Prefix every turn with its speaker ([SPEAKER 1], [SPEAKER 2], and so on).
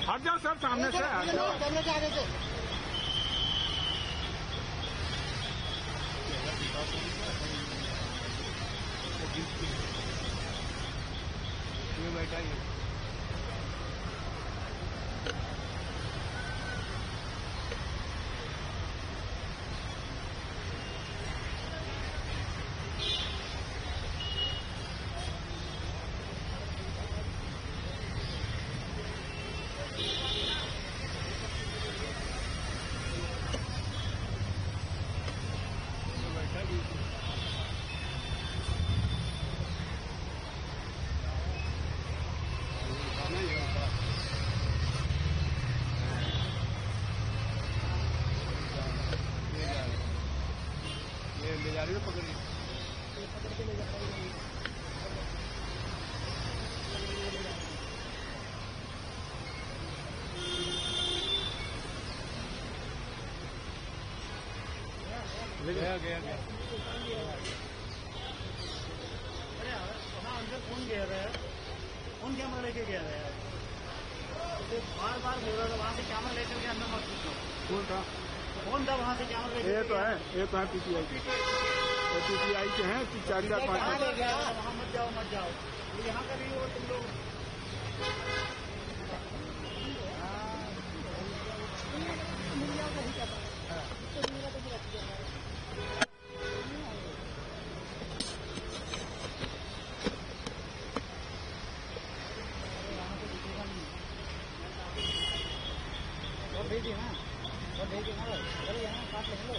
[SPEAKER 1] हट जाओ सर, सामने से हट जाओ।
[SPEAKER 2] कैमरे के आगे से
[SPEAKER 1] ये बैठा ही ले जा रही है, पकड़ के ले जा रही है। गया
[SPEAKER 2] अरे वहाँ अंदर कौन गया है? कौन कैमरा लेके गया है? बार बार बोल रहा था वहाँ से कैमरा लेकर के अंदर मत पूछो।
[SPEAKER 1] कौन था?
[SPEAKER 2] कौन था वहाँ से कैमरा लेके?
[SPEAKER 1] ये तो है पीटीआई के, पीटीआई के हैं 4-4-5।
[SPEAKER 2] वहाँ मत जाओ यहाँ का भी हो तुम लोग। और भेजिए ना, अरे यहाँ काट लेंगे।